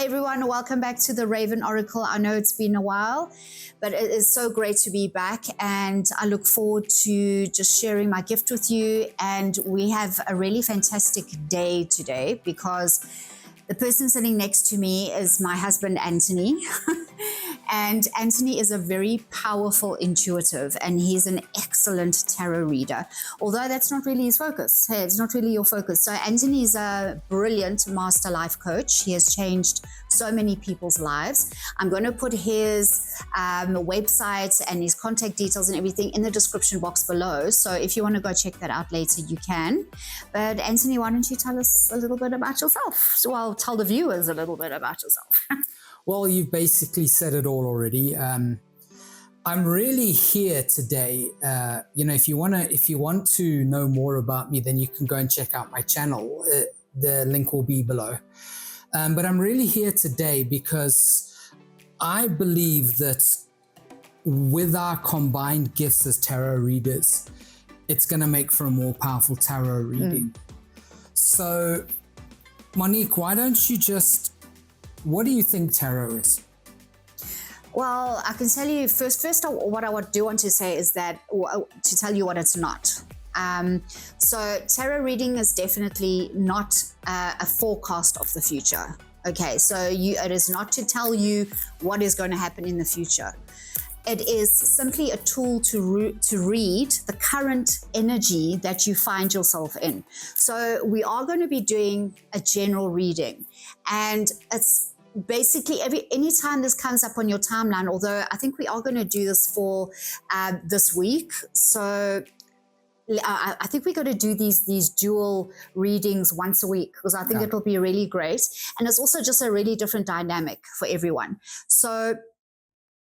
Hi everyone, welcome back to the Raven Oracle. I know it's been a while, but it is so great to be back, and I look forward to just sharing my gift with you. And we have a really fantastic day today because the person sitting next to me is my husband, Anthony. And Anthony is a very powerful intuitive, and he's an excellent tarot reader, although that's not really his focus. Hey, it's not really your focus. So Anthony is a brilliant master life coach. He has changed so many people's lives. I'm going to put his website and his contact details and everything in the description box below. So if you want to go check that out later, you can. But Anthony, why don't you tell us a little bit about yourself? Well, tell the viewers a little bit about yourself. Well, you've basically said it all already. I'm really here today. If you want to know more about me, then you can go and check out my channel. The link will be below. But I'm really here today because I believe that with our combined gifts as tarot readers, it's going to make for a more powerful tarot reading. So, Monique, why don't you what do you think tarot is? Well, I can tell you first what I do want to say is that to tell you what it's not. So tarot reading is definitely not a forecast of the future. Okay, so it is not to tell you what is going to happen in the future. It is simply a tool to read the current energy that you find yourself in. So we are going to be doing a general reading, and it's basically anytime this comes up on your timeline, although I think we are going to do this for this week. So I think we're going to do these dual readings once a week because I think it'll be really great. And it's also just a really different dynamic for everyone. So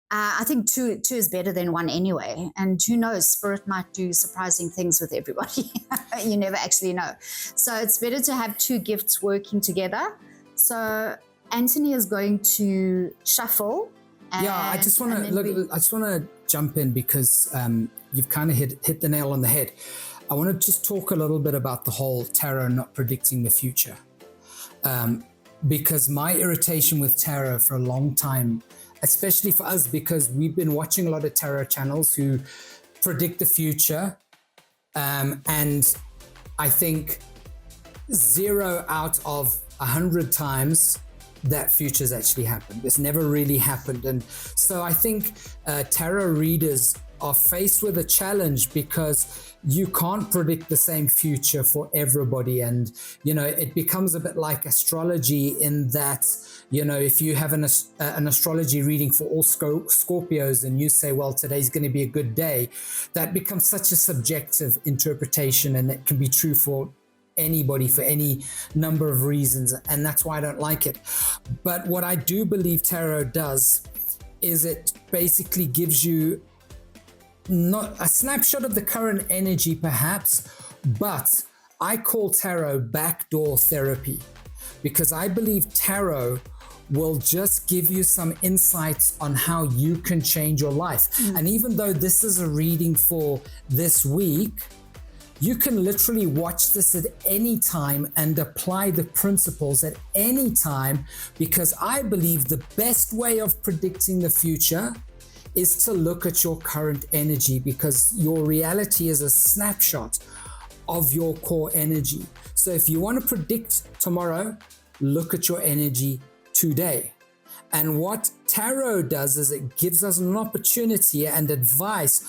I think two is better than one anyway. And who knows, Spirit might do surprising things with everybody. You never actually know. So it's better to have two gifts working together. So Anthony is going to shuffle. I just want to jump in because you've kind of hit the nail on the head. I want to just talk a little bit about the whole tarot not predicting the future. Because my irritation with tarot for a long time, especially for us, because we've been watching a lot of tarot channels who predict the future. And I think 0 out of 100 times that future's actually happened. It's never really happened. And so I think tarot readers are faced with a challenge because you can't predict the same future for everybody. And, it becomes a bit like astrology in that, if you have an astrology reading for all Scorpios and you say, well, today's going to be a good day, that becomes such a subjective interpretation, and it can be true for anybody for any number of reasons, and that's why I don't like it. But what I do believe tarot does is it basically gives you not a snapshot of the current energy perhaps, but I call tarot backdoor therapy, because I believe tarot will just give you some insights on how you can change your life. And even though this is a reading for this week, you can literally watch this at any time and apply the principles at any time, because I believe the best way of predicting the future is to look at your current energy, because your reality is a snapshot of your core energy. So if you want to predict tomorrow, look at your energy today. And what tarot does is it gives us an opportunity and advice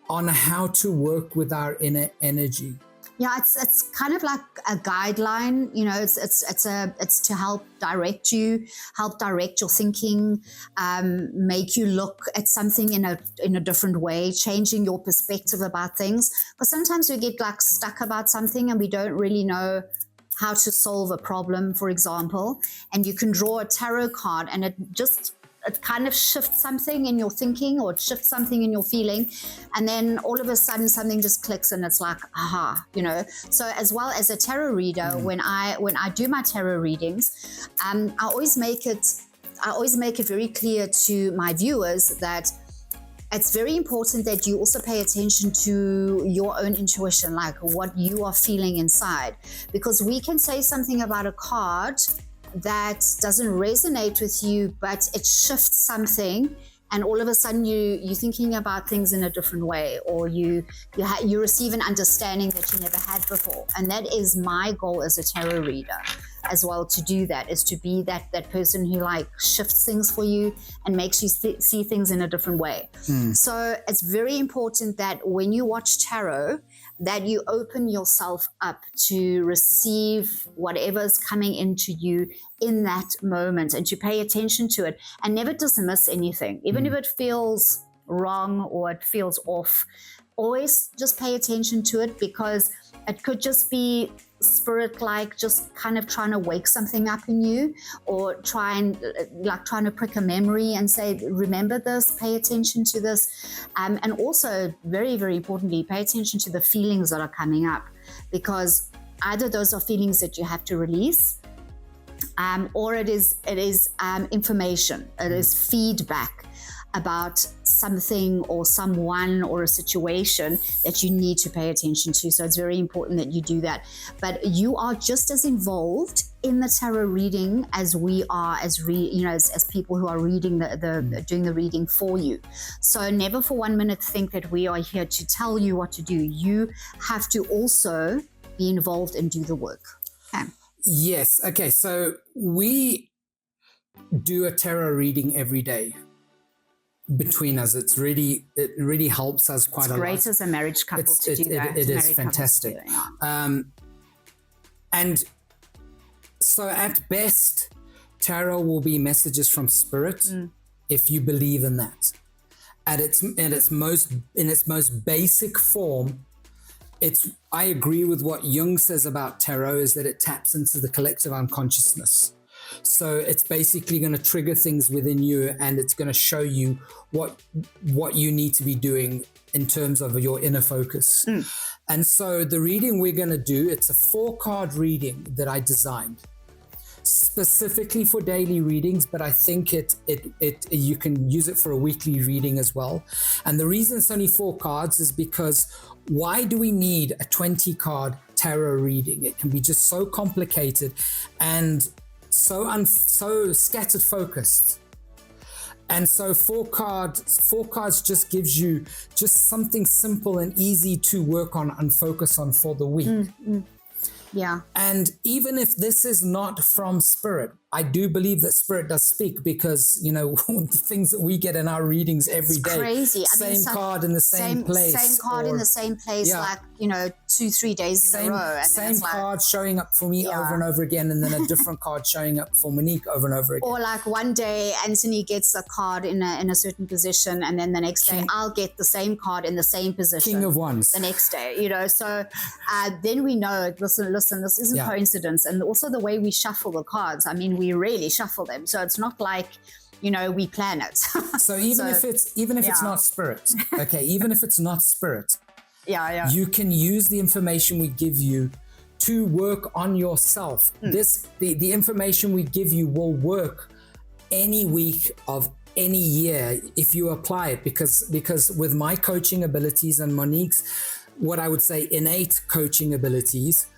on how to work with our inner energy. Yeah, it's kind of like a guideline, it's to help direct you, help direct your thinking, make you look at something in a different way, changing your perspective about things. But sometimes we get stuck about something and we don't really know how to solve a problem, for example, and you can draw a tarot card and it kind of shifts something in your thinking, or it shifts something in your feeling, and then all of a sudden something just clicks and it's like, aha, So as well as a tarot reader, when I do my tarot readings, I always make it very clear to my viewers that it's very important that you also pay attention to your own intuition, like what you are feeling inside, because we can say something about a card that doesn't resonate with you, but it shifts something, and all of a sudden you're thinking about things in a different way, or you receive an understanding that you never had before. And that is my goal as a tarot reader as well, to do that, is to be that person who like shifts things for you and makes you see things in a different way. So it's very important that when you watch tarot, that you open yourself up to receive whatever's coming into you in that moment, and to pay attention to it and never dismiss anything, even if it feels wrong or it feels off. Always just pay attention to it, because it could just be spirit like just kind of trying to wake something up in you, or trying to prick a memory and say, remember this, pay attention to this. And also, very, very importantly, pay attention to the feelings that are coming up, because either those are feelings that you have to release, or it is information, it is feedback about something or someone or a situation that you need to pay attention to. So it's very important that you do that. But you are just as involved in the tarot reading as we are, as people who are reading doing the reading for you. So never for 1 minute think that we are here to tell you what to do. You have to also be involved and do the work. Okay. Yes. Okay. So we do a tarot reading every day between us. It really helps us quite a lot. It's great as a marriage couple to do that. It is fantastic. And so at best, tarot will be messages from spirit, if you believe in that. In its most basic form, I agree with what Jung says about tarot, is that it taps into the collective unconsciousness. So it's basically going to trigger things within you, and it's going to show you what you need to be doing in terms of your inner focus. And so the reading we're going to do, it's a 4-card reading that I designed specifically for daily readings, but I think you can use it for a weekly reading as well. And the reason it's only 4 cards is because why do we need a 20-card tarot reading? It can be just so complicated and so scattered focused. And so 4 cards just gives you just something simple and easy to work on and focus on for the week. Yeah. And even if this is not from spirit, I do believe that spirit does speak, because, the things that we get in our readings every day. Crazy. Same card in the same place. Same card in the same place, 2-3 days in a row. And same card showing up for me over and over again, and then a different card showing up for Monique over and over again. Or like one day Anthony gets a card in a certain position, and then the next day I'll get the same card in the same position. King of Wands. The next day, So then we know, listen, this isn't coincidence. And also the way we shuffle the cards, I mean, we really shuffle them. So it's not like, we plan it. So even if it's not spirit, okay, even if it's not spirit, you can use the information we give you to work on yourself. The information we give you will work any week of any year if you apply it, because with my coaching abilities and Monique's, what I would say innate coaching abilities,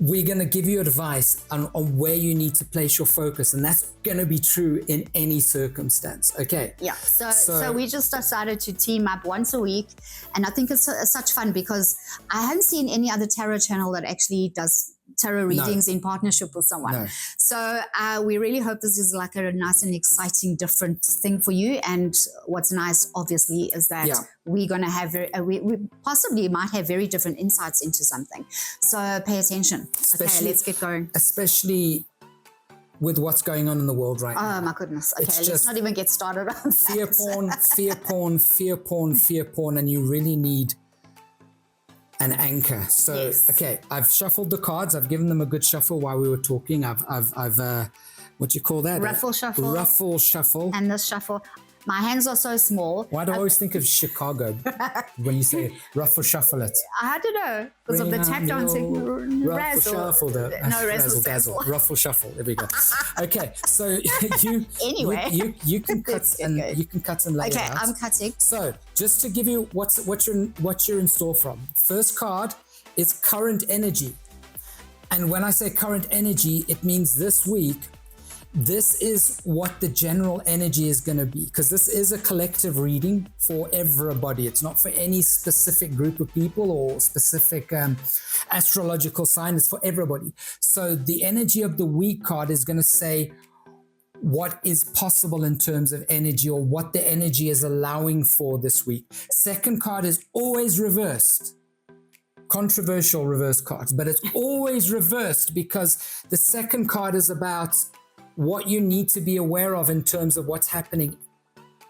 we're going to give you advice on where you need to place your focus, and that's going to be true in any circumstance. Okay. Yeah. So we just decided to team up once a week, and I think it's such fun, because I haven't seen any other tarot channel that actually does tarot readings in partnership with someone. No. So we really hope this is like a nice and exciting different thing for you. And what's nice, obviously, is that we're going to have we possibly might have very different insights into something. So pay attention. Okay, let's get going. Especially with what's going on in the world right now. Oh my goodness. Okay, let's not even get started on fear porn, and you really need an anchor. So okay, I've shuffled the cards. I've given them a good shuffle while we were talking. I've what do you call that? Ruffle shuffle. And this shuffle. My hands are so small. Why do I always think of Chicago when you say ruffle shuffle it? I don't know, because of the tap dancing. Ruffle shuffle. Razzle. Ruffle shuffle. There we go. Okay, so you can cut and lay it out. Okay, I'm cutting. So just to give you what you're in store from. First card is current energy. And when I say current energy, it means this week, this is what the general energy is going to be, because this is a collective reading for everybody. It's not for any specific group of people or specific astrological sign. It's for everybody. So the energy of the week card is going to say what is possible in terms of energy, or what the energy is allowing for this week. Second card is always reversed. Controversial reverse cards, but it's always reversed because the second card is about what you need to be aware of in terms of what's happening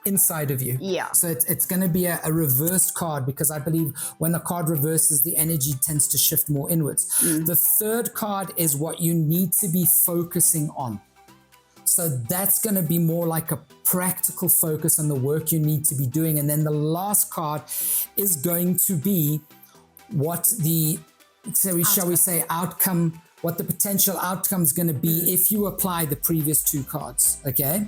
inside of you. Yeah. So it's going to be a reversed card, because I believe when a card reverses, the energy tends to shift more inwards. The third card is what you need to be focusing on. So that's going to be more like a practical focus on the work you need to be doing. And then the last card is going to be what the, shall we say, outcome, what the potential outcome is going to be if you apply the previous two cards, okay?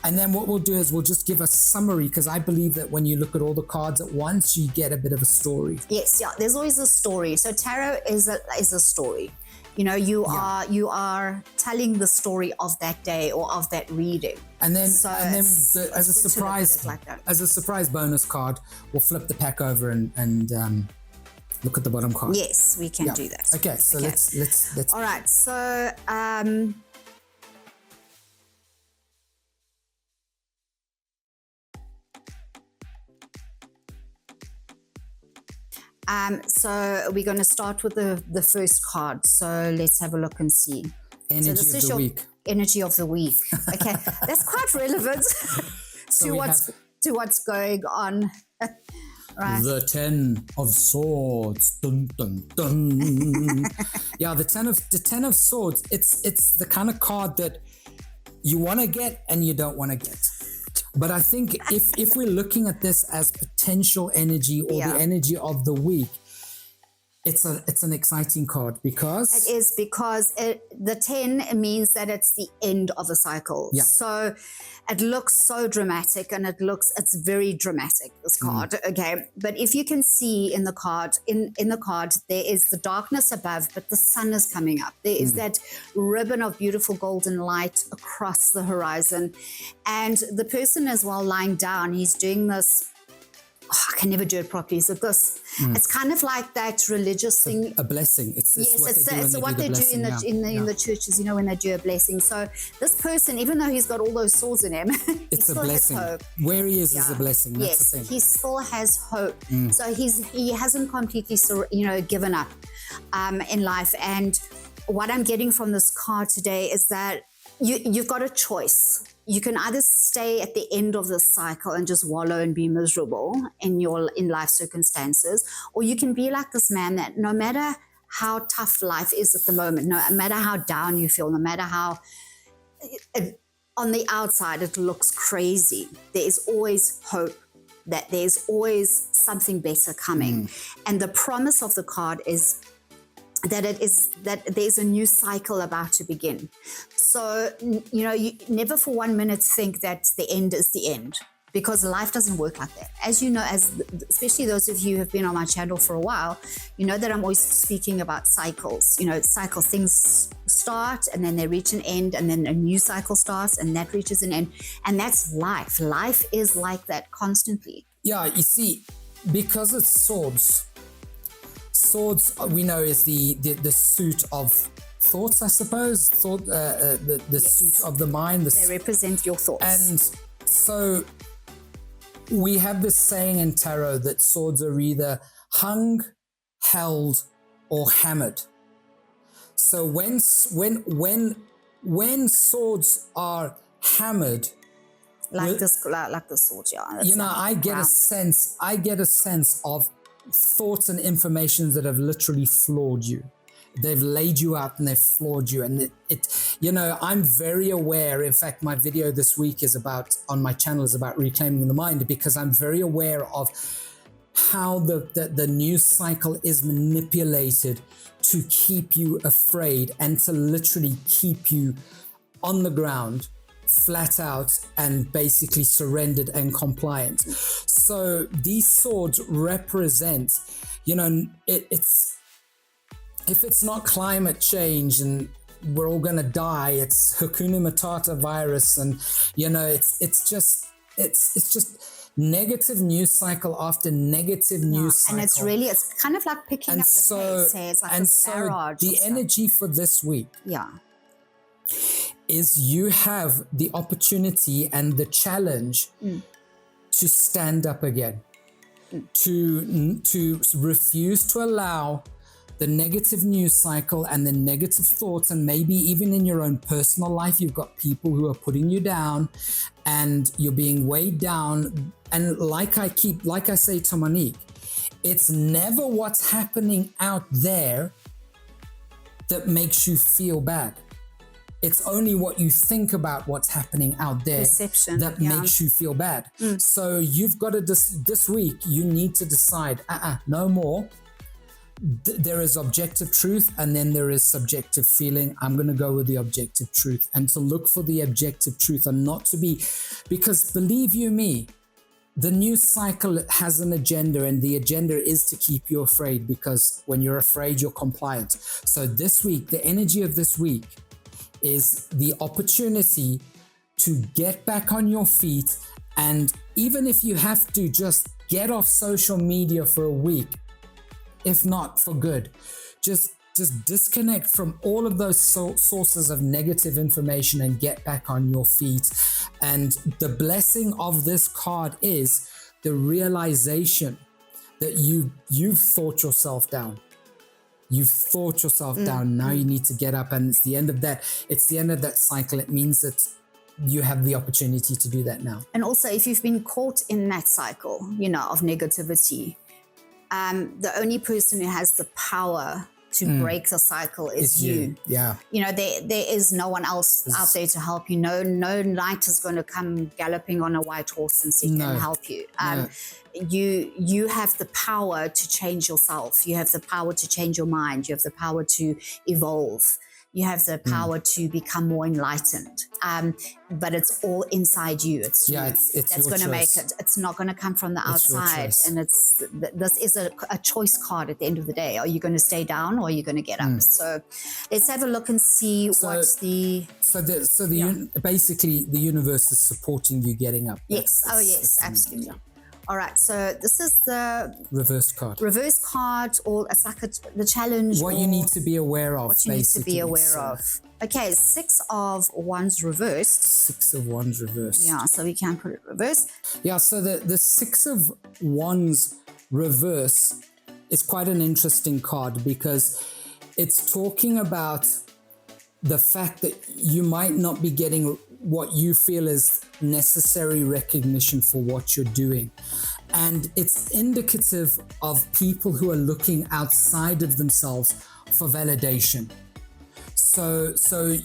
And then what we'll do is we'll just give a summary, because I believe that when you look at all the cards at once, you get a bit of a story. Yes, yeah, there's always a story. So tarot is a story. You know, you are telling the story of that day or of that reading. And then, So as a surprise, like that. as a surprise bonus card, we'll flip the pack over and look at the bottom card. Yes, we can do that. Okay, so let's. All right, so so we're going to start with the first card. So let's have a look and see. Energy so this of is the your week. Energy of the week. Okay, that's quite relevant to what's going on. Right. The 10 of Swords. Dun, dun, dun. Yeah, the 10 of Swords. It's the kind of card that you want to get and you don't want to get. But I think if we're looking at this as potential energy or the energy of the week, it's an exciting card, because it is, because the 10 means that it's the end of a cycle. Yeah. So it looks so dramatic, and it's very dramatic, this card. Okay. But if you can see in the card, in the card, there is the darkness above, but the sun is coming up. There is that ribbon of beautiful golden light across the horizon. And the person as well lying down, he's doing this. Oh, I can never do it properly. So this, it's kind of like that religious thing. A blessing. It's what they do in the churches, you know, when they do a blessing. So this person, even though he's got all those swords in him, it's a blessing. Where he is a blessing. That's the thing. He still has hope. So he hasn't completely, given up in life. And what I'm getting from this card today is that you've got a choice. You can either stay at the end of the cycle and just wallow and be miserable in life circumstances, or you can be like this man that no matter how tough life is at the moment, no matter how down you feel, no matter how on the outside it looks crazy, there is always hope, that there's always something better coming. And the promise of the card is that there's a new cycle about to begin. So, you never for 1 minute think that the end is the end, because life doesn't work like that. As you know, especially those of you who have been on my channel for a while, you know that I'm always speaking about cycles. Things start and then they reach an end, and then a new cycle starts and that reaches an end. And that's life. Life is like that constantly. Yeah, you see, because it's swords, we know, is the suit of thoughts, I suppose. The suit of the mind. They represent your thoughts. And so we have this saying in tarot that swords are either hung, held, or hammered. So when swords are hammered, like the swords, yeah. I get a sense of thoughts and information that have literally floored you. They've laid you out and they've floored you. And I'm very aware. In fact, my video this week on my channel is about reclaiming the mind, because I'm very aware of how the news cycle is manipulated to keep you afraid and to literally keep you on the ground, flat out, and basically surrendered and compliant. So these swords represent, if it's not climate change and we're all going to die, it's Hakuna Matata virus, and it's just negative news cycle after negative news cycle. And it's kind of like picking up the pace. It's like a barrage. The energy for this week is you have the opportunity and the challenge to stand up again, to refuse to allow the negative news cycle and the negative thoughts, and maybe even in your own personal life, you've got people who are putting you down and you're being weighed down. And like I say to Monique, it's never what's happening out there that makes you feel bad. It's only what you think about what's happening out there that makes you feel bad. So you've got to, this week, you need to decide, no more. There is objective truth, and then there is subjective feeling. I'm going to go with the objective truth, and to look for the objective truth, and not to be, because believe you me, the news cycle has an agenda, and the agenda is to keep you afraid, because when you're afraid, you're compliant. So this week, the energy of this week is the opportunity to get back on your feet. And even if you have to just get off social media for a week, if not for good, just disconnect from all of those sources of negative information and get back on your feet. And the blessing of this card is the realization that you've thought yourself down. You've thought yourself down. Now you need to get up, and it's the end of that. It's the end of that cycle. It means that you have the opportunity to do that now. And also, if you've been caught in that cycle, of negativity, the only person who has the power to break the cycle is you. Yeah. There is no one else out there to help you. No knight is going to come galloping on a white horse and sit and help you. You have the power to change yourself. You have the power to change your mind. You have the power to evolve. You have the power to become more enlightened. But it's all inside you. It's you. That's going to make it. It's not going to come from the outside. And this is a choice card at the end of the day. Are you going to stay down, or are you going to get up? So let's have a look and see basically the universe is supporting you getting up. Yes. Yes, absolutely. All right, so this is the reverse card, or it's like the challenge. What you need to be aware of, What you need to be aware of. Okay, 6 of Wands reversed. 6 of Wands reversed. Yeah, so we can put it reverse. Yeah, so the 6 of Wands reverse is quite an interesting card, because it's talking about the fact that you might not be getting what you feel is necessary recognition for what you're doing. And it's indicative of people who are looking outside of themselves for validation. So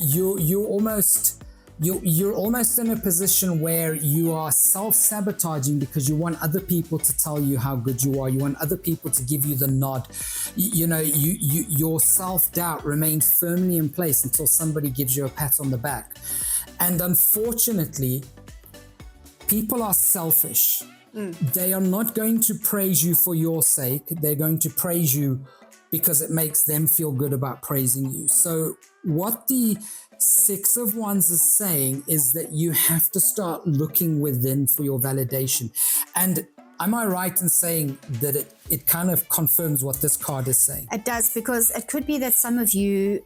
you're almost in a position where you are self-sabotaging because you want other people to tell you how good you are. You want other people to give you the nod. Your self-doubt remains firmly in place until somebody gives you a pat on the back. And unfortunately, people are selfish. They are not going to praise you for your sake. They're going to praise you because it makes them feel good about praising you. So what the 6 of Wands is saying is that you have to start looking within for your validation. And am I right in saying that it kind of confirms what this card is saying? It does, because it could be that some of you,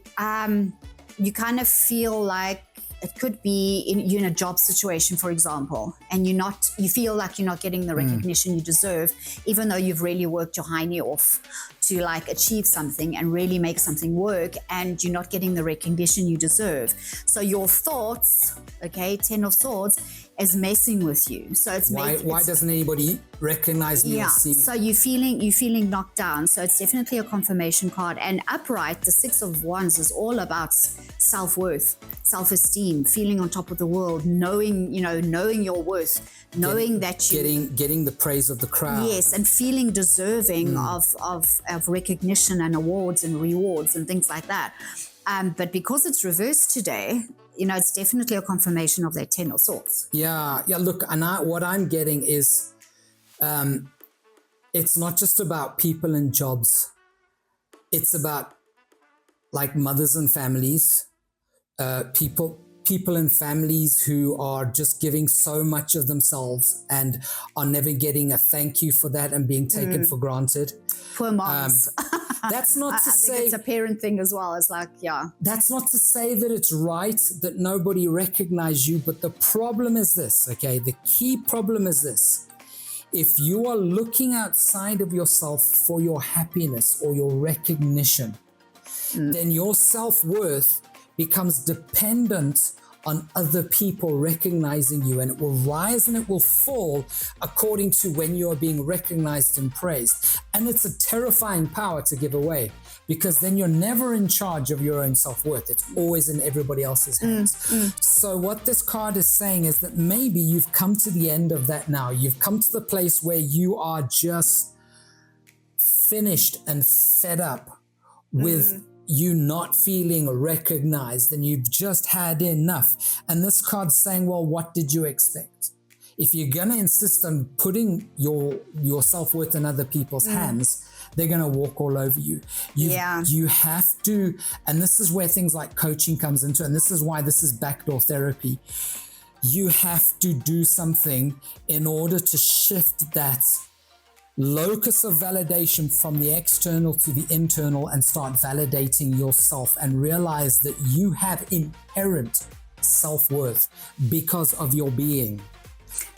you kind of feel like it could be you're in a job situation, for example, and you feel like you're not getting the recognition you deserve, even though you've really worked your hiney off to achieve something and really make something work, and you're not getting the recognition you deserve. So your thoughts, 10 of Swords, is messing with you. So it's why doesn't anybody recognize me or see me? So you're feeling knocked down. So it's definitely a confirmation card. And upright, the 6 of Wands is all about self-worth, self-esteem, feeling on top of the world, knowing your worth, knowing that you getting the praise of the crowd. Yes, and feeling deserving of recognition and awards and rewards and things like that. But because it's reversed today, it's definitely a confirmation of that 10 of Swords. Yeah. Look, and what I'm getting is, it's not just about people and jobs. It's about like mothers and families, people in families who are just giving so much of themselves and are never getting a thank you for that and being taken for granted. Poor moms. That's not to I say think it's a parent thing as well. It's like, yeah. That's not to say that it's right that nobody recognizes you, but the problem is this, okay? The key problem is this. If you are looking outside of yourself for your happiness or your recognition, then your self-worth becomes dependent on other people recognizing you, and it will rise and it will fall according to when you are being recognized and praised. And it's a terrifying power to give away, because then you're never in charge of your own self-worth. It's always in everybody else's hands. So what this card is saying is that maybe you've come to the end of that now. You've come to the place where you are just finished and fed up with you not feeling recognized, and you've just had enough. And this card's saying, well, what did you expect? If you're going to insist on putting your self-worth in other people's hands, they're going to walk all over you. You have to, and this is where things like coaching comes into, and this is why this is backdoor therapy. You have to do something in order to shift that locus of validation from the external to the internal and start validating yourself, and realize that you have inherent self-worth because of your being.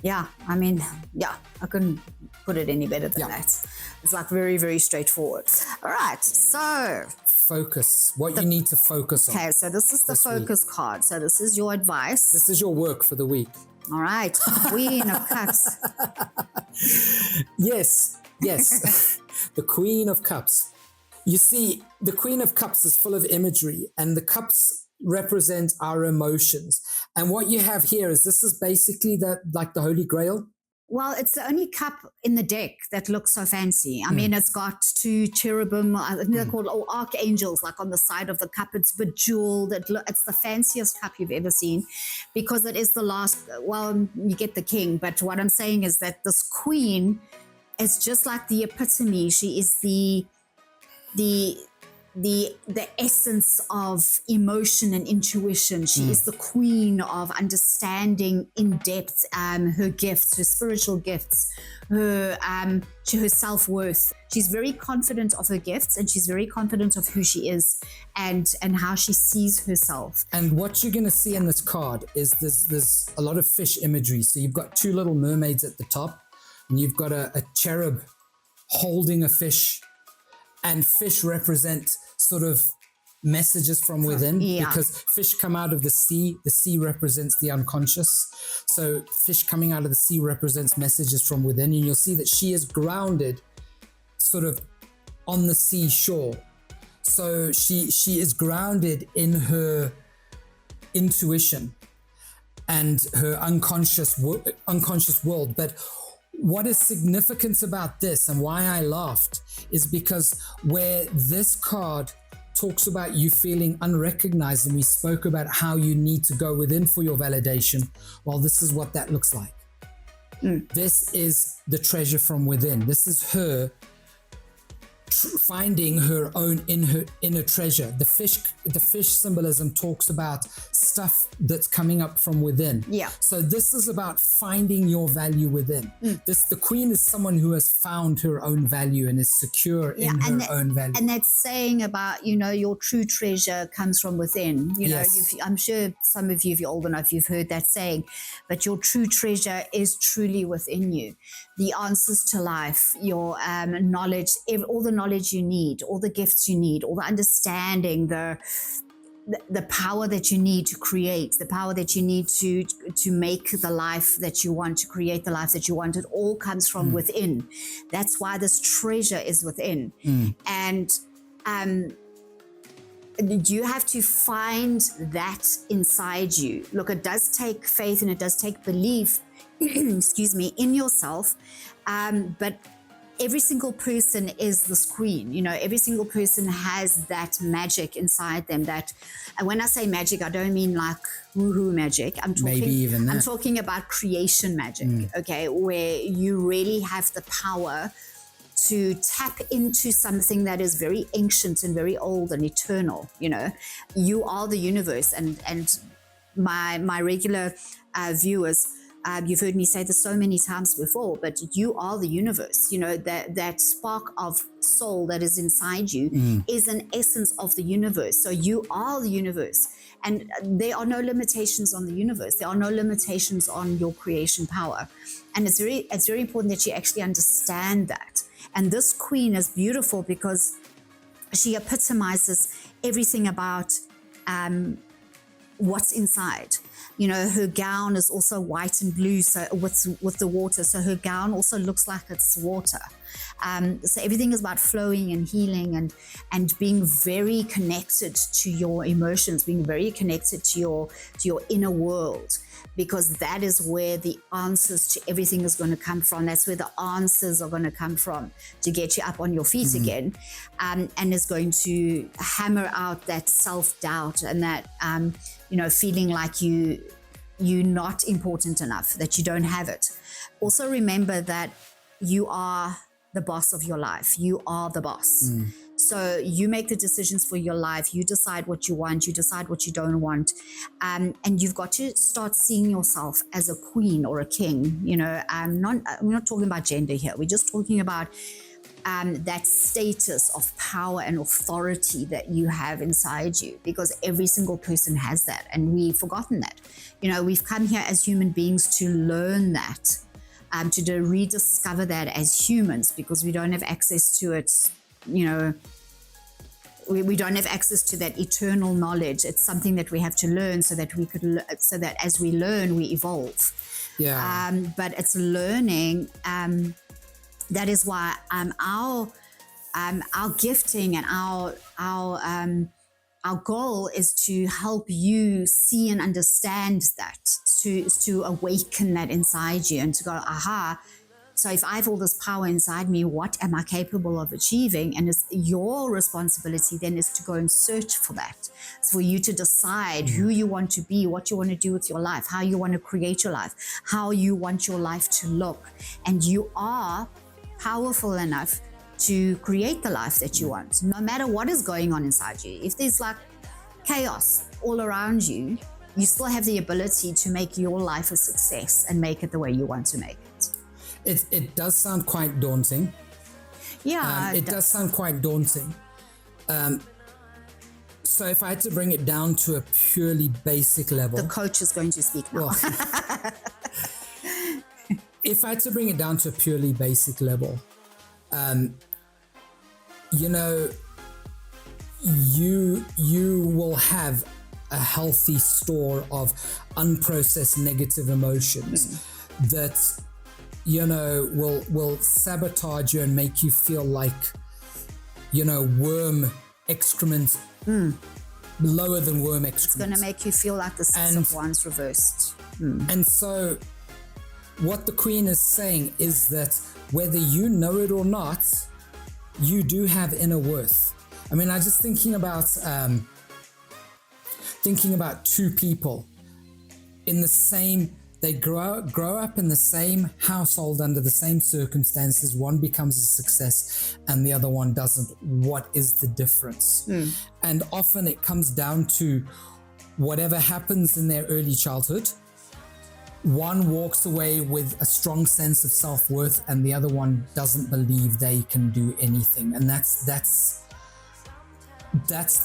Yeah, I mean, yeah, I couldn't put it any better than that. It's like very, very straightforward. All right, so focus, what you need to focus on. Okay, so this is the focus card. So this is your advice. This is your work for the week. All right, Queen of Cups. Yes. The Queen of Cups. You see, the Queen of Cups is full of imagery, and the cups represent our emotions. And what you have here is, this is basically like the Holy Grail. Well, it's the only cup in the deck that looks so fancy. I mean, it's got 2 cherubim, I think they're called archangels, like on the side of the cup. It's bejeweled. It's the fanciest cup you've ever seen, because it is the last, well, you get the king. But what I'm saying is that this queen is just like the epitome. She is the essence of emotion and intuition. She is the queen of understanding in depth her gifts, her spiritual gifts, her self-worth. She's very confident of her gifts, and she's very confident of who she is and how she sees herself. And what you're going to see in this card is there's a lot of fish imagery. So you've got 2 little mermaids at the top, and you've got a cherub holding a fish. And fish represent sort of messages from within, because fish come out of the sea. The sea represents the unconscious. So fish coming out of the sea represents messages from within. And you'll see that she is grounded sort of on the seashore. So she is grounded in her intuition and her unconscious world. But what is significant about this, and why I laughed, is because where this card talks about you feeling unrecognized, and we spoke about how you need to go within for your validation, well, this is what that looks like. This is the treasure from within. This is her finding her own inner treasure. The fish symbolism talks about stuff that's coming up from within. So this is about finding your value within. The queen is someone who has found her own value and is secure in her own value. And that's saying about, your true treasure comes from within. I'm sure some of you, if you're old enough, you've heard that saying, but your true treasure is truly within you. The answers to life, your knowledge, all the knowledge you need, all the gifts you need, all the understanding, the power that you need to create, the power that you need to make the life that you want, to create the life that you want, it all comes from within. That's why this treasure is within. And you have to find that inside you. Look, it does take faith and it does take belief excuse me, in yourself. But every single person is this queen. Every single person has that magic inside them. And when I say magic, I don't mean like woohoo magic. I'm talking about creation magic, okay, where you really have the power to tap into something that is very ancient and very old and eternal. You know, you are the universe, and my regular viewers, you've heard me say this so many times before, but you are the universe. You know, that spark of soul that is inside you is an essence of the universe. So you are the universe, and there are no limitations on the universe. There are no limitations on your creation power, and it's very important that you actually understand that. And this queen is beautiful because she epitomizes everything about what's inside. You know, her gown is also white and blue, so with the water. So her gown also looks like it's water. So everything is about flowing and healing and being very connected to your emotions, being very connected to your inner world, because that is where the answers to everything is going to come from. That's where the answers are going to come from to get you up on your feet again, and is going to hammer out that self-doubt and that feeling like you're not important enough, that you don't have it. Also remember that you are the boss of your life. You are the boss. So you make the decisions for your life. You decide what you want. You decide what you don't want. And you've got to start seeing yourself as a queen or a king. You know, we're not talking about gender here. We're just talking about that status of power and authority that you have inside you, because every single person has that, and we've forgotten that. You know, we've come here as human beings to learn that, to rediscover that as humans, because we don't have access to it. You know, we don't have access to that eternal knowledge. It's something that we have to learn so that so that as we learn, we evolve. Yeah. But it's learning. That is why our gifting and our goal is to help you see and understand that, to awaken that inside you and to go, aha, so if I have all this power inside me, what am I capable of achieving? And it's your responsibility then is to go and search for that. It's for you to decide who you want to be, what you want to do with your life, how you want to create your life, how you want your life to look. And you are powerful enough to create the life that you want, no matter what is going on inside you. If there's like chaos all around you, you still have the ability to make your life a success and make it the way you want to make it. It does sound quite daunting. Yeah. It does sound quite daunting. So if I had to bring it down to a purely basic level. The coach is going to speak now. Well, if I had to bring it down to a purely basic level, you know, you will have a healthy store of unprocessed negative emotions that, you know, will sabotage you and make you feel like, you know, worm excrement, lower than worm excrement. It's going to make you feel like the Six of Wands reversed. And so what the Queen is saying is that whether you know it or not, you do have inner worth. I mean, I'm just thinking about two people in the same, they grow up in the same household under the same circumstances. One becomes a success and the other one doesn't. What is the difference? And often it comes down to whatever happens in their early childhood. One walks away with a strong sense of self-worth and the other one doesn't believe they can do anything. And that's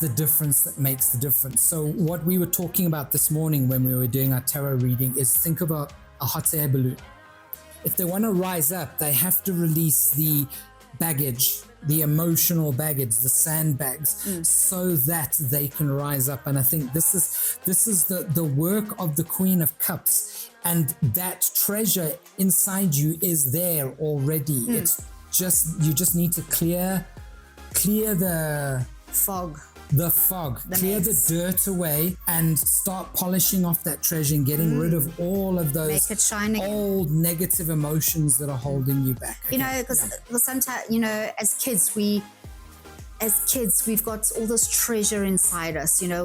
the difference that makes the difference. So what we were talking about this morning when we were doing our tarot reading is think of a hot air balloon. If they want to rise up, they have to release the baggage, the emotional baggage, the sandbags, so that they can rise up. And I think this is the work of the Queen of Cups. And that treasure inside you is there already. It's just, you just need to clear the fog, clear the dirt away and start polishing off that treasure and getting rid of all of those old negative emotions that are holding you back. You know, because sometimes, you know, as kids, as kids, we've got all this treasure inside us. You know,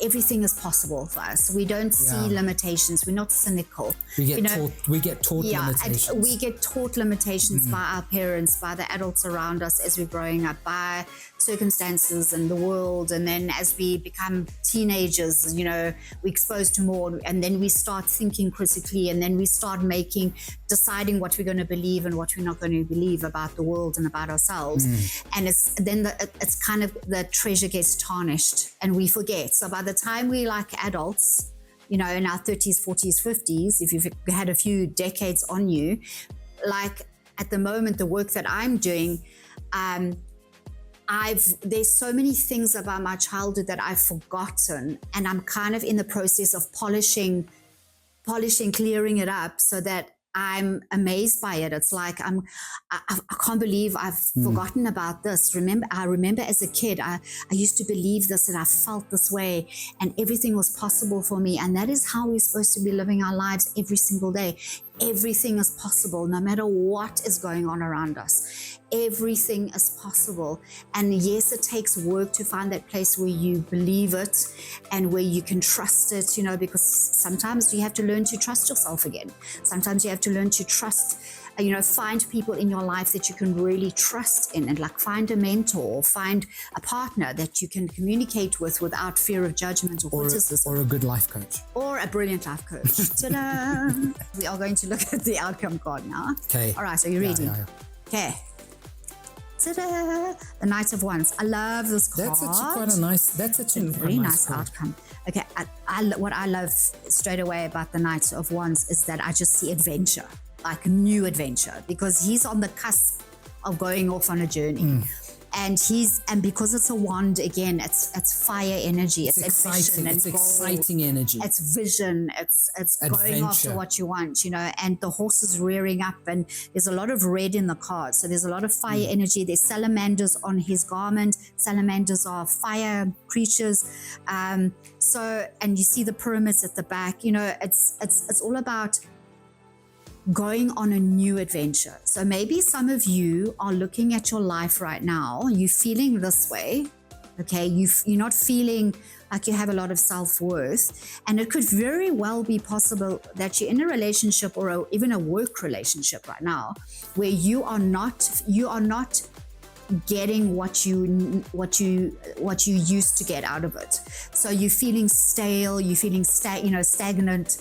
everything is possible for us. We don't see limitations. We're not cynical. We get taught limitations. We get taught limitations by our parents, by the adults around us as we're growing up, by circumstances and the world. And then as we become teenagers, you know, we're exposed to more, and then we start thinking critically, and then we start deciding what we're going to believe and what we're not going to believe about the world and about ourselves. And it's kind of, the treasure gets tarnished and we forget. So by the time we like adults, you know, in our 30s, 40s, 50s, if you've had a few decades on you, like at the moment, the work that I'm doing, there's so many things about my childhood that I've forgotten, and I'm kind of in the process of polishing, clearing it up so that I'm amazed by it. It's like I can't believe I've forgotten about this. I remember as a kid, I used to believe this and I felt this way, and everything was possible for me. And that is how we're supposed to be living our lives every single day. Everything is possible, no matter what is going on around us. Everything is possible. And yes, it takes work to find that place where you believe it and where you can trust it, you know, because sometimes you have to learn to trust yourself again. Sometimes you have to learn to trust, you know, find people in your life that you can really trust in, and like find a mentor, find a partner that you can communicate with without fear of judgment or criticism. Or a good life coach. Or a brilliant life coach. Ta-da! We are going to look at the outcome card now. Okay. All right, are you ready? Yeah. Okay. Ta-da! The Knight of Wands. I love this card. That's actually quite a nice. That's actually a very nice card. outcome. Okay, what I love straight away about the Knight of Wands is that I just see adventure, like a new adventure, because he's on the cusp of going off on a journey. And because it's a wand, again, it's fire energy. It's exciting. It's exciting energy. It's vision. It's going after what you want, you know. And the horse is rearing up, and there's a lot of red in the card. So there's a lot of fire energy. There's salamanders on his garment. Salamanders are fire creatures. And you see the pyramids at the back. You know, it's all about going on a new adventure. So maybe some of you are looking at your life right now, you're feeling this way, okay? You're not feeling like you have a lot of self-worth, and it could very well be possible that you're in a relationship or even a work relationship right now where you are not getting what you used to get out of it. So you're feeling stale, you're feeling stagnant,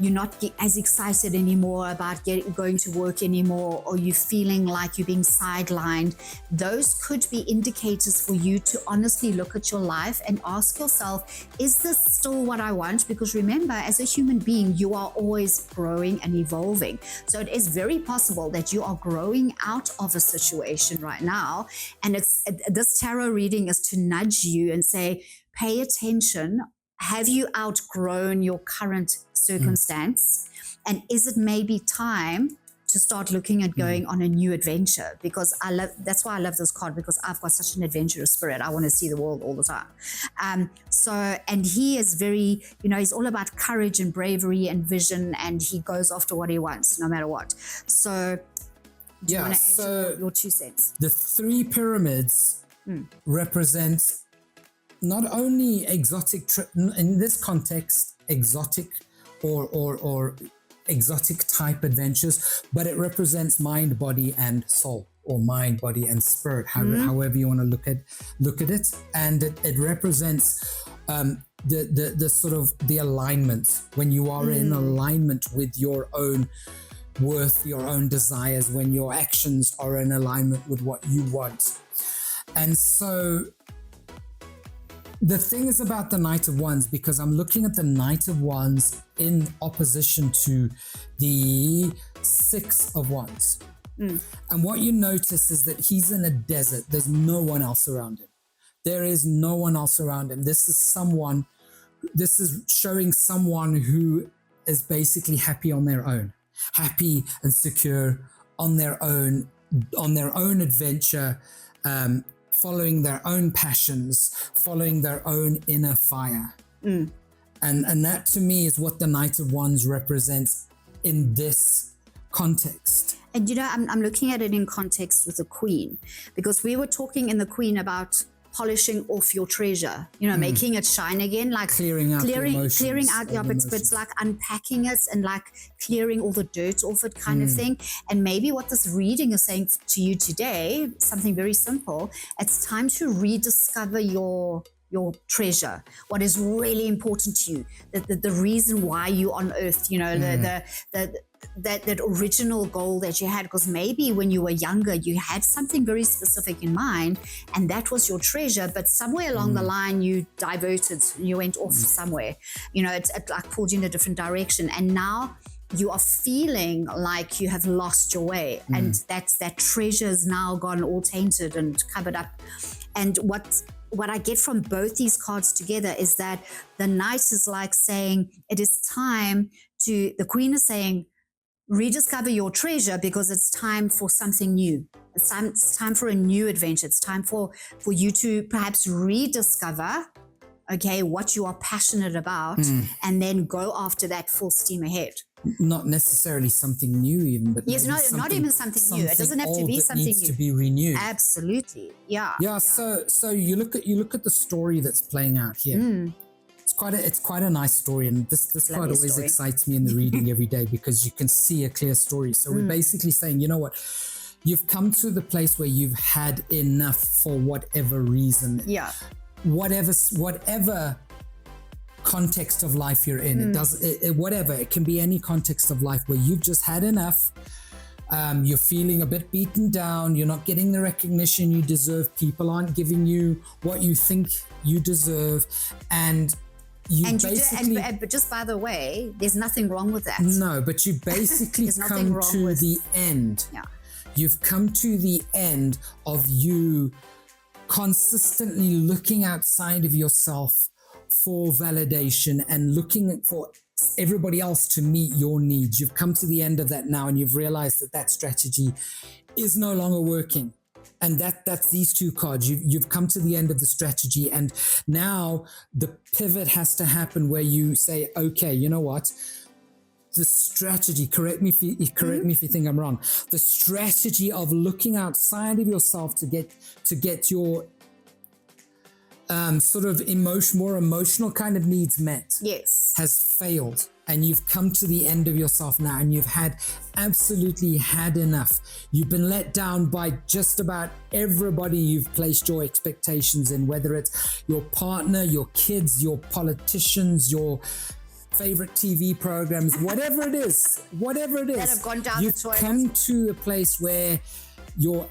you're not as excited anymore about going to work anymore, or you're feeling like you're being sidelined. Those could be indicators for you to honestly look at your life and ask yourself, is this still what I want? Because remember, as a human being, you are always growing and evolving. So it is very possible that you are growing out of a situation right now. And this tarot reading is to nudge you and say, pay attention. Have you outgrown your current circumstance? And is it maybe time to start looking at going on a new adventure? Because that's why I love this card, because I've got such an adventurous spirit. I want to see the world all the time. And he is very, he's all about courage and bravery and vision, and he goes after what he wants no matter what. So do you want to add your 2 cents? The 3 pyramids represent not only exotic, in this context, exotic or exotic type adventures, but it represents mind, body, and soul, or mind, body, and spirit, however you want to look at it. And it represents the sort of the alignment, when you are in alignment with your own worth, your own desires, when your actions are in alignment with what you want. And so the thing is about the Knight of Wands, because I'm looking at the Knight of Wands in opposition to the 6 of Wands. And what you notice is that he's in a desert. There's no one else around him. There is no one else around him. This is showing someone who is basically happy on their own, happy and secure on their own adventure, following their own passions, following their own inner fire. And that to me is what the Knight of Wands represents in this context. And I'm looking at it in context with the Queen, because we were talking in the Queen about polishing off your treasure, making it shine again, like clearing out but it's like unpacking it and like clearing all the dirt off it kind of thing. And maybe what this reading is saying to you today, something very simple, it's time to rediscover your treasure, what is really important to you, the reason why you're on earth, that original goal that you had, because maybe when you were younger you had something very specific in mind and that was your treasure, but somewhere along the line you diverted, you went off somewhere, it like pulled you in a different direction, and now you are feeling like you have lost your way, and that treasure is now gone all tainted and covered up. And what I get from both these cards together is that the Knight is like saying it is time to, the Queen is saying, rediscover your treasure, because it's time for something new. It's time for a new adventure. It's time for you to perhaps rediscover, what you are passionate about, and then go after that full steam ahead. Not necessarily something new even, but yes, not even something new. It doesn't have to be something needs new. To be renewed. Absolutely. Yeah. So you look at the story that's playing out here. It's quite a nice story, and this part always excites me in the reading every day, because you can see a clear story. So we're basically saying, you know what, you've come to the place where you've had enough for whatever reason. Yeah. Whatever context of life you're in, it can be any context of life where you've just had enough. You're feeling a bit beaten down. You're not getting the recognition you deserve. People aren't giving you what you think you deserve, but just by the way, there's nothing wrong with that. No, but you basically come to the end. Yeah. You've come to the end of you consistently looking outside of yourself for validation and looking for everybody else to meet your needs. You've come to the end of that now, and you've realized that strategy is no longer working. And that's these two cards. You've come to the end of the strategy, and now the pivot has to happen where you say, okay, you know what? The strategy, correct me if you think I'm wrong. The strategy of looking outside of yourself to get your sort of more emotional kind of needs met, yes, has failed. And you've come to the end of yourself now, and you've absolutely had enough. You've been let down by just about everybody you've placed your expectations in, whether it's your partner, your kids, your politicians, your favorite TV programs, whatever it is, that have gone down you've the toilet. Come to a place where your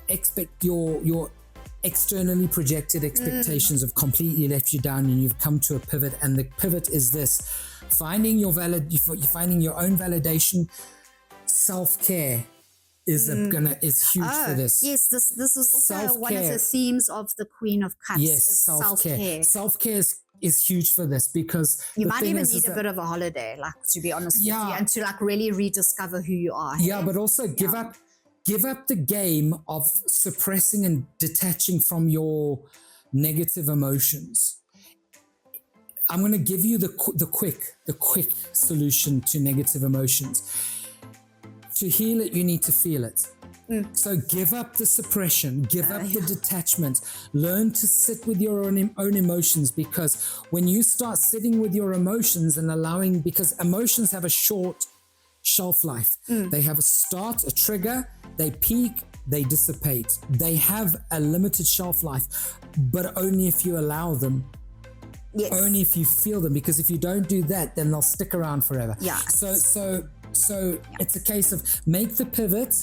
externally projected expectations have completely left you down, and you've come to a pivot. And the pivot is this: finding your own validation. Self-care is huge for this. Yes, this is also one of the themes of the Queen of Cups. Yes, self-care. Self-care is huge for this, because you might even need a bit of a holiday, like, to be honest with you, and to like really rediscover who you are. Yeah, but also give up the game of suppressing and detaching from your negative emotions. I'm going to give you the quick solution to negative emotions. To heal it, you need to feel it. So give up the suppression, give up the detachment, learn to sit with your own emotions, because when you start sitting with your emotions and because emotions have a short shelf life. They have a start, a trigger, they peak, they dissipate. They have a limited shelf life, but only if you allow them. Yes. Only if you feel them, because if you don't do that, then they'll stick around forever. Yeah. So it's a case of make the pivot,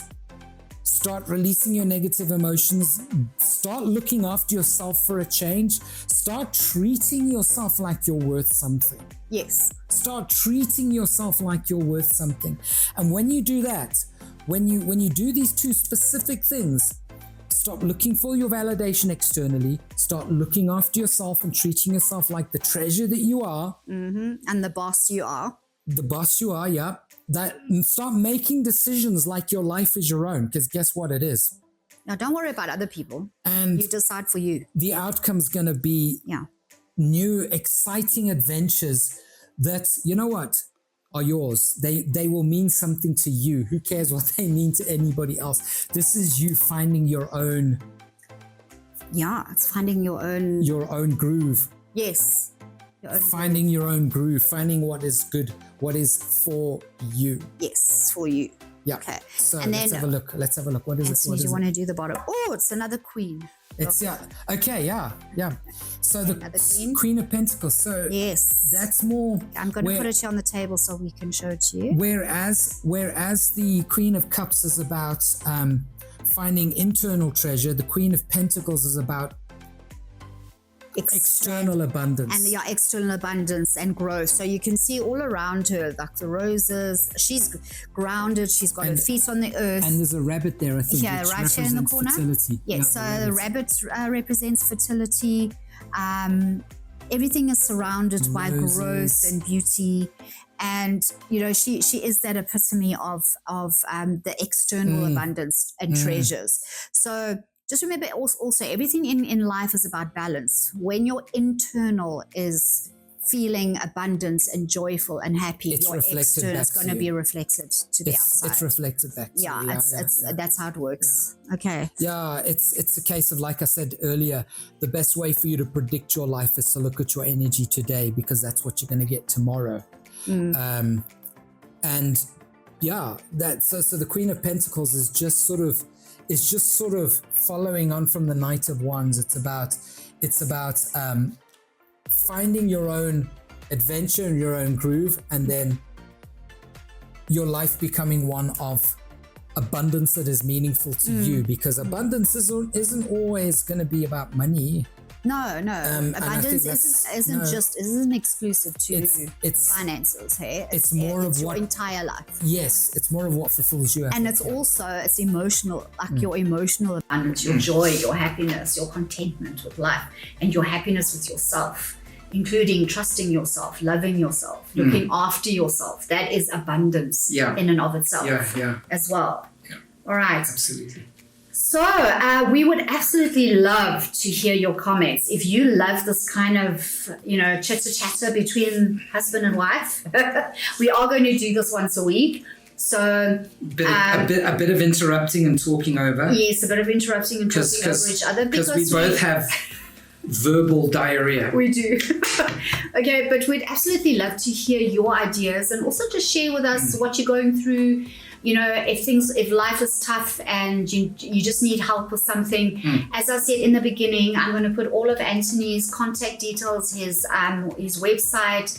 start releasing your negative emotions, start looking after yourself for a change, start treating yourself like you're worth something. Yes. Start treating yourself like you're worth something. And when you do that, when you do these two specific things, stop looking for your validation externally, start looking after yourself and treating yourself like the treasure that you are. And the boss you are. The boss you are, yeah. And start making decisions like your life is your own, because guess what it is? Now, don't worry about other people. And you decide for you. The outcome's going to be new, exciting adventures that, you know what, are yours. They will mean something to you. Who cares what they mean to anybody else? This is you finding your own. Yeah, it's finding your own groove. Yes. Finding your own groove, finding what is good, what is for you. Yes, for you. Yeah. Okay. So and let's have a look. What is it? What do you is want it? to do the bottom? Oh, it's another queen. It's okay, yeah. So the Queen of Pentacles. So yes, that's more. I'm going to put it here on the table so we can show it to you. Whereas the Queen of Cups is about finding internal treasure, the Queen of Pentacles is about external abundance. And external abundance and growth. So you can see all around her, like the roses. She's grounded. She's got her feet on the earth. And there's a rabbit there, I think. Yeah, right here in the corner. Fertility. Yes, so the rabbit represents fertility. Everything is surrounded by growth and beauty. And, she is that epitome of the external abundance and treasures. So just remember also everything in life is about balance. When your internal is feeling abundance and joyful and happy, your external is going to be reflected to the outside. It's reflected back to you. Yeah, that's how it works. Yeah. Okay. Yeah, it's a case of, like I said earlier, the best way for you to predict your life is to look at your energy today, because that's what you're going to get tomorrow. And yeah, so the Queen of Pentacles is just sort of following on from the Knight of Wands. It's about finding your own adventure and your own groove, and then your life becoming one of abundance that is meaningful to you, because abundance isn't always going to be about money. No. Abundance isn't exclusive to finances. Hey, it's more of your entire life. Yes, it's more of what fulfills you. And it's emotional, like your emotional abundance, your joy, your happiness, your contentment with life, and your happiness with yourself, including trusting yourself, loving yourself, looking after yourself. That is abundance in and of itself as well. Yeah. All right. Absolutely. So we would absolutely love to hear your comments. If you love this kind of, chitter-chatter between husband and wife, we are going to do this once a week. So a bit of interrupting and talking over. Yes, a bit of interrupting and talking over each other, because we both have verbal diarrhea. We do. Okay, but we'd absolutely love to hear your ideas, and also just share with us what you're going through. If life is tough and you just need help with something. As I said in the beginning, I'm going to put all of Anthony's contact details, his website,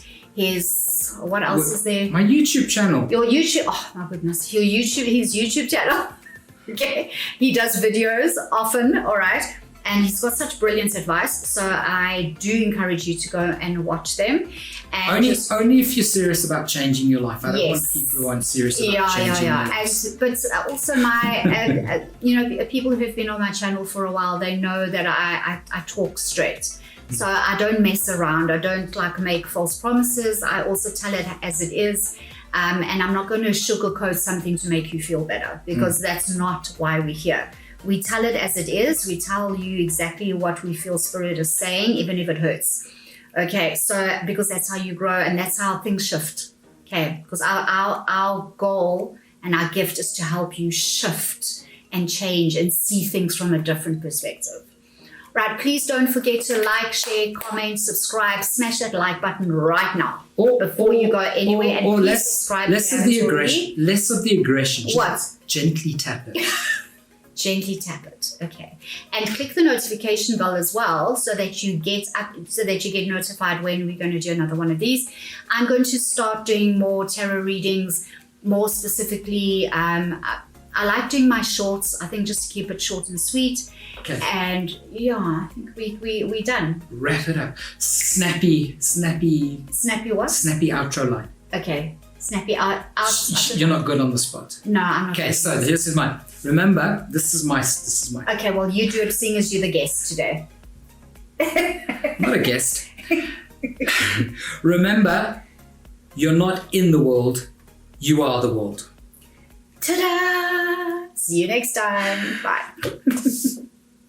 what else is there? My YouTube channel. Your YouTube, oh my goodness, his YouTube channel. Okay, he does videos often, all right, and he's got such brilliant advice. So I do encourage you to go and watch them. And only if you're serious about changing your life. I don't want people who aren't serious about changing their lives. But also people who have been on my channel for a while, they know that I talk straight. So I don't mess around. I don't make false promises. I also tell it as it is. And I'm not going to sugarcoat something to make you feel better, because that's not why we're here. We tell it as it is. We tell you exactly what we feel Spirit is saying, even if it hurts. Okay, so because that's how you grow, and that's how things shift. Okay, because our goal and our gift is to help you shift and change and see things from a different perspective. Right, please don't forget to like, share, comment, subscribe, smash that like button right now before you go anywhere. And please subscribe. Less of the aggression. What? Gently tap it. Gently tap it. Okay. And click the notification bell as well, so that you get notified when we're going to do another one of these. I'm going to start doing more tarot readings, more specifically. I like doing my shorts, I think, just to keep it short and sweet. Okay. And I think we're done. Wrap it up. Snappy what? Snappy outro line. Okay. Snappy out. You're not good on the spot. No, I'm not. Okay, so this is mine. Remember, this is my. Okay, well, you do it, seeing as you're the guest today. Not a guest. Remember, you're not in the world. You are the world. Ta-da! See you next time. Bye.